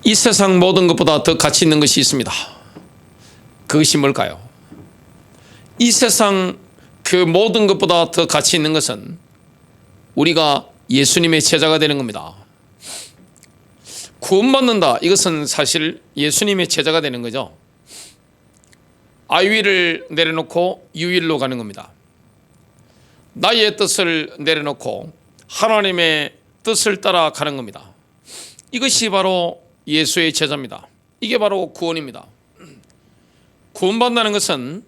이 세상 모든 것보다 더 가치 있는 것이 있습니다. 그것이 뭘까요? 이 세상 그 모든 것보다 더 가치 있는 것은 우리가 예수님의 제자가 되는 겁니다. 구원받는다, 이것은 사실 예수님의 제자가 되는 거죠. 아위를 내려놓고 유일로 가는 겁니다. 나의 뜻을 내려놓고 하나님의 뜻을 따라 가는 겁니다. 이것이 바로 예수의 제자입니다. 이게 바로 구원입니다. 구원받는다는 것은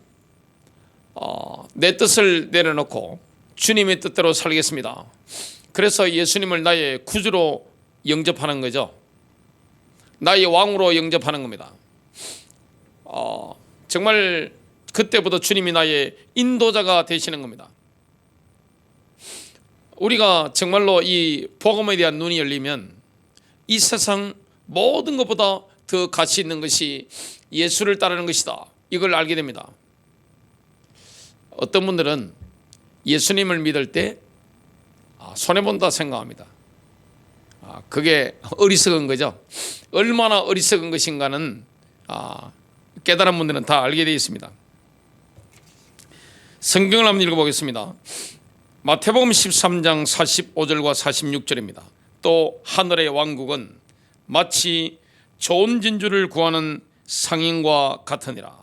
내 뜻을 내려놓고 주님의 뜻대로 살겠습니다. 그래서 예수님을 나의 구주로 영접하는 거죠. 나의 왕으로 영접하는 겁니다. 정말 그때부터 주님이 나의 인도자가 되시는 겁니다. 우리가 정말로 이 복음에 대한 눈이 열리면 이 세상 모든 것보다 더 가치 있는 것이 예수를 따르는 것이다, 이걸 알게 됩니다. 어떤 분들은 예수님을 믿을 때 손해본다 생각합니다. 그게 어리석은 거죠. 얼마나 어리석은 것인가는 깨달은 분들은 다 알게 되어 있습니다. 성경을 한번 읽어보겠습니다. 마태복음 13장 45절과 46절입니다. 또 하늘의 왕국은 마치 좋은 진주를 구하는 상인과 같으니라.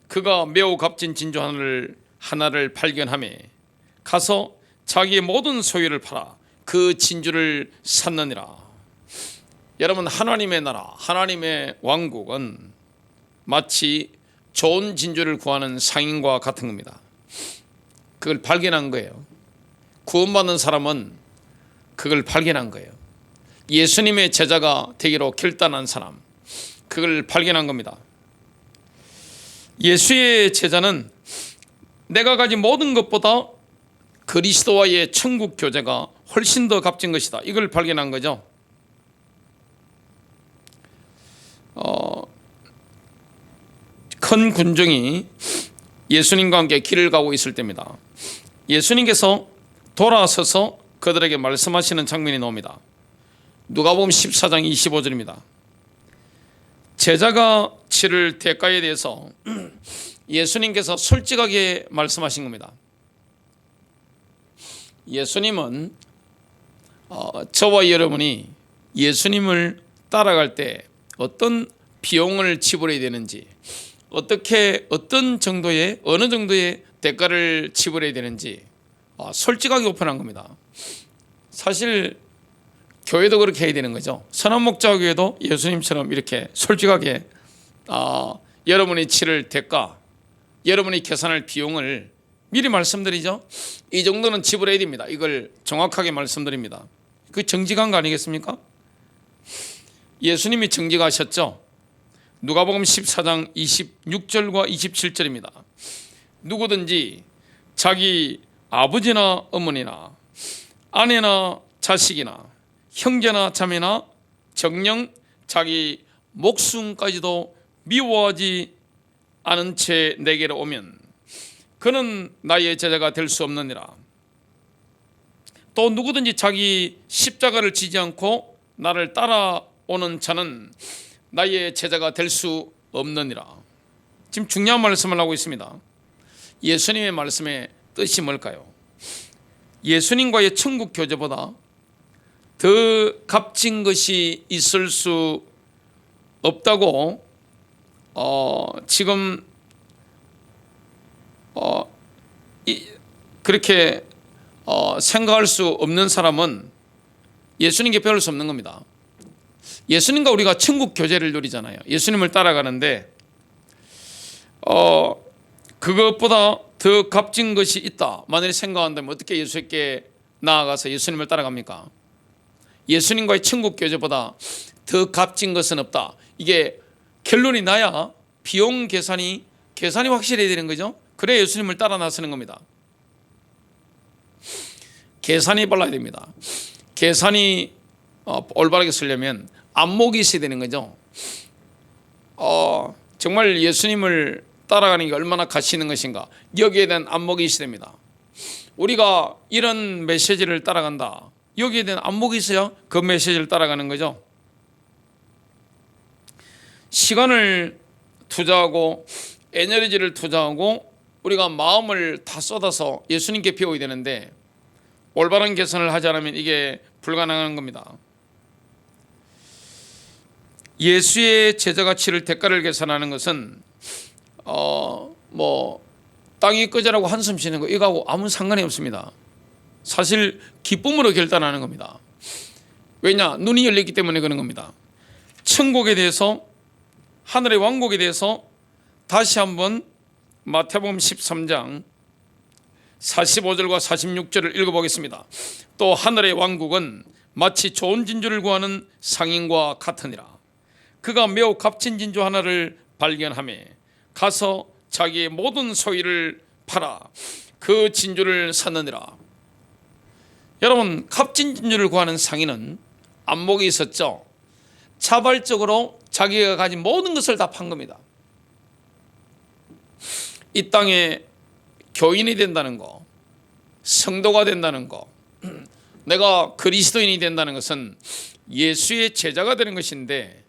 그가 매우 값진 진주 하나를 발견하매 가서 자기의 모든 소유를 팔아 그 진주를 샀느니라. 여러분, 하나님의 나라, 하나님의 왕국은 마치 좋은 진주를 구하는 상인과 같은 겁니다. 그걸 발견한 거예요. 구원받는 사람은 그걸 발견한 거예요. 예수님의 제자가 되기로 결단한 사람, 그걸 발견한 겁니다. 예수의 제자는 내가 가진 모든 것보다 그리스도와의 천국 교제가 훨씬 더 값진 것이다, 이걸 발견한 거죠. 큰 군중이 예수님과 함께 길을 가고 있을 때입니다. 예수님께서 돌아서서 그들에게 말씀하시는 장면이 나옵니다. 누가복음 14장 25절입니다. 제자가 치를 대가에 대해서 예수님께서 솔직하게 말씀하신 겁니다. 예수님은 저와 여러분이 예수님을 따라갈 때 어떤 비용을 지불해야 되는지, 어떤 정도의, 어느 정도의 대가를 지불해야 되는지 솔직하게 오픈한 겁니다. 사실 교회도 그렇게 해야 되는 거죠. 선한목자교회도 예수님처럼 이렇게 솔직하게 여러분이 치를 대가, 여러분이 계산할 비용을 미리 말씀드리죠. 이 정도는 지불해야 됩니다, 이걸 정확하게 말씀드립니다. 그 정직한 거 아니겠습니까? 예수님이 정직하셨죠. 누가복음 14장 26절과 27절입니다. 누구든지 자기 아버지나 어머니나 아내나 자식이나 형제나 자매나 정녕 자기 목숨까지도 미워하지 않은 채 내게로 오면 그는 나의 제자가 될 수 없느니라. 또 누구든지 자기 십자가를 지지 않고 나를 따라오는 자는 나의 제자가 될 수 없느니라. 지금 중요한 말씀을 하고 있습니다. 예수님의 말씀의 뜻이 뭘까요? 예수님과의 천국 교제보다 더 값진 것이 있을 수 없다고 지금 그렇게 생각할 수 없는 사람은 예수님께 배울 수 없는 겁니다. 예수님과 우리가 천국 교제를 누리잖아요. 예수님을 따라가는데 그것보다 더 값진 것이 있다 만약에 생각한다면 어떻게 예수님께 나아가서 예수님을 따라갑니까? 예수님과의 천국 교제보다 더 값진 것은 없다, 이게 결론이 나야 비용 계산이 확실해야 되는 거죠. 그래야 예수님을 따라 나서는 겁니다. 계산이 빨라야 됩니다. 계산이 올바르게 쓰려면 안목이 있어야 되는 거죠. 정말 예수님을 따라가는 게 얼마나 가치 있는 것인가, 여기에 대한 안목이 있어야 됩니다. 우리가 이런 메시지를 따라간다, 여기에 대한 안목이 있어야 그 메시지를 따라가는 거죠. 시간을 투자하고 에너지를 투자하고 우리가 마음을 다 쏟아서 예수님께 배워야 되는데 올바른 계산을 하지 않으면 이게 불가능한 겁니다. 예수의 제자가 치를 대가를 계산하는 것은 땅이 꺼져라고 한숨 쉬는 거 이거하고 아무 상관이 없습니다. 사실 기쁨으로 결단하는 겁니다. 왜냐? 눈이 열렸기 때문에 그런 겁니다. 천국에 대해서, 하늘의 왕국에 대해서 다시 한번 마태복음 13장 45절과 46절을 읽어보겠습니다. 또 하늘의 왕국은 마치 좋은 진주를 구하는 상인과 같으니라. 그가 매우 값진 진주 하나를 발견하매 가서 자기의 모든 소유를 팔아 그 진주를 샀느니라. 여러분, 값진 진주를 구하는 상인은 안목이 있었죠. 자발적으로 자기가 가진 모든 것을 다 판 겁니다. 이 땅에 교인이 된다는 거, 성도가 된다는 거, 내가 그리스도인이 된다는 것은 예수의 제자가 되는 것인데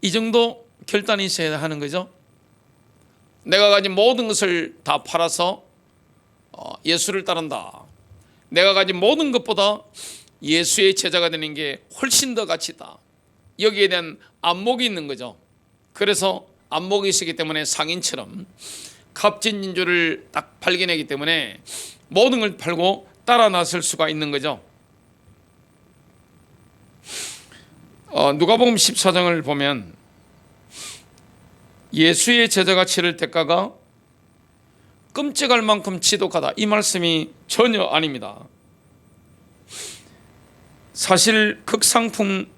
이 정도 결단이 있어야 하는 거죠. 내가 가진 모든 것을 다 팔아서 예수를 따른다. 내가 가진 모든 것보다 예수의 제자가 되는 게 훨씬 더 가치 있다. 여기에 대한 안목이 있는 거죠. 그래서 안목이 있었기 때문에 상인처럼 값진 진주를 딱 발견하기 때문에 모든 걸 팔고 따라 나설 수가 있는 거죠. 누가복음 14장을 보면 예수의 제자가 치를 대가가 끔찍할 만큼 지독하다, 이 말씀이 전혀 아닙니다. 사실 극상품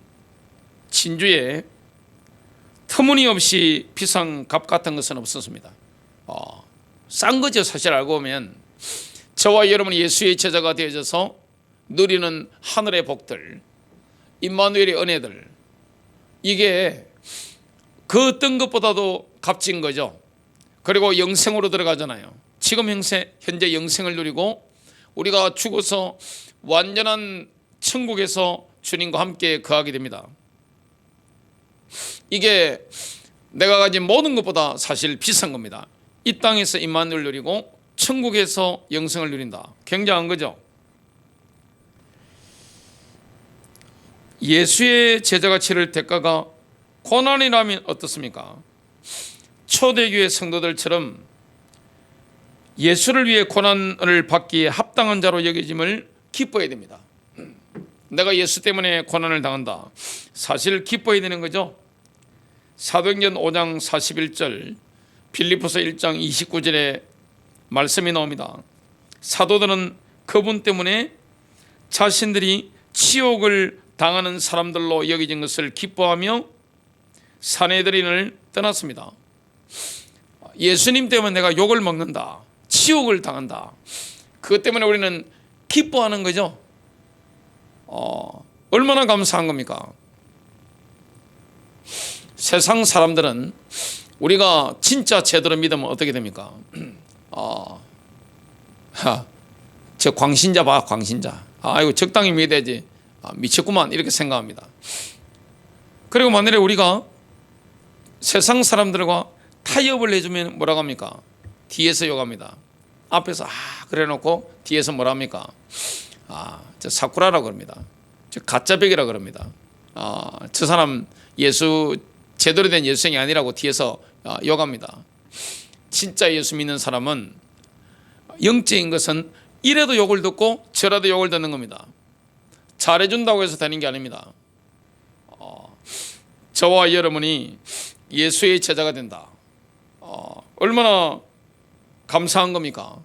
진주에 터무니없이 비싼 값 같은 것은 없었습니다. 싼 거죠. 사실 알고 보면 저와 여러분이 예수의 제자가 되어져서 누리는 하늘의 복들, 임마누엘의 은혜들, 이게 그 어떤 것보다도 값진 거죠. 그리고 영생으로 들어가잖아요. 지금 현재 영생을 누리고 우리가 죽어서 완전한 천국에서 주님과 함께 거하게 됩니다. 이게 내가 가진 모든 것보다 사실 비싼 겁니다. 이 땅에서 임마누엘 누리고 천국에서 영생을 누린다. 굉장한 거죠. 예수의 제자가 치를 대가가 고난이라면 어떻습니까? 초대교회 성도들처럼 예수를 위해 고난을 받기에 합당한 자로 여겨짐을 기뻐해야 됩니다. 내가 예수 때문에 고난을 당한다. 사실 기뻐해야 되는 거죠. 사도행전 5장 41절, 빌립보서 1장 29절에 말씀이 나옵니다. 사도들은 그분 때문에 자신들이 치욕을 당하는 사람들로 여겨진 것을 기뻐하며 사내들인을 떠났습니다. 예수님 때문에 내가 욕을 먹는다, 치욕을 당한다, 그것 때문에 우리는 기뻐하는 거죠. 얼마나 감사한 겁니까? 세상 사람들은 우리가 진짜 제대로 믿으면 어떻게 됩니까? 저 광신자 봐, 광신자. 이거 적당히 믿어야지. 미쳤구만, 이렇게 생각합니다. 그리고 만약에 우리가 세상 사람들과 타협을 해주면 뭐라고 합니까? 뒤에서 욕합니다. 앞에서 그래 놓고 뒤에서 뭐라 합니까? 저 사쿠라라고 그럽니다. 저 가짜백이라고 그럽니다. 저 사람 예수 제대로 된 예수생이 아니라고 뒤에서 욕합니다. 진짜 예수 믿는 사람은 영적인 것은 이래도 욕을 듣고 저라도 욕을 듣는 겁니다. 잘해준다고 해서 되는 게 아닙니다. 저와 여러분이 예수의 제자가 된다. 얼마나 감사한 겁니까?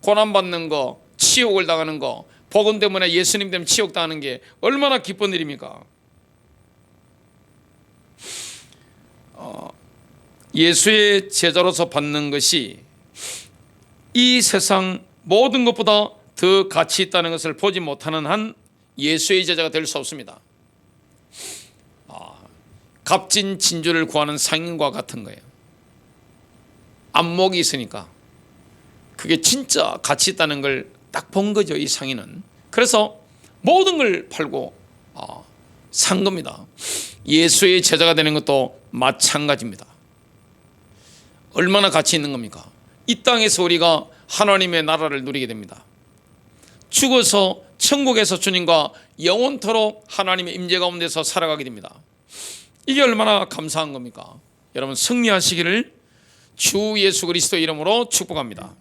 고난받는 거, 치욕을 당하는 거, 복음 때문에 예수님 때문에 치욕당하는 게 얼마나 기쁜 일입니까? 예수의 제자로서 받는 것이 이 세상 모든 것보다 더 가치 있다는 것을 보지 못하는 한 예수의 제자가 될 수 없습니다. 값진 진주를 구하는 상인과 같은 거예요. 안목이 있으니까 그게 진짜 가치 있다는 걸 딱 본 거죠, 이 상인은. 그래서 모든 걸 팔고 산 겁니다. 예수의 제자가 되는 것도 마찬가지입니다. 얼마나 가치 있는 겁니까? 이 땅에서 우리가 하나님의 나라를 누리게 됩니다. 죽어서 천국에서 주님과 영원토록 하나님의 임재 가운데서 살아가게 됩니다. 이게 얼마나 감사한 겁니까? 여러분 승리하시기를 주 예수 그리스도 이름으로 축복합니다.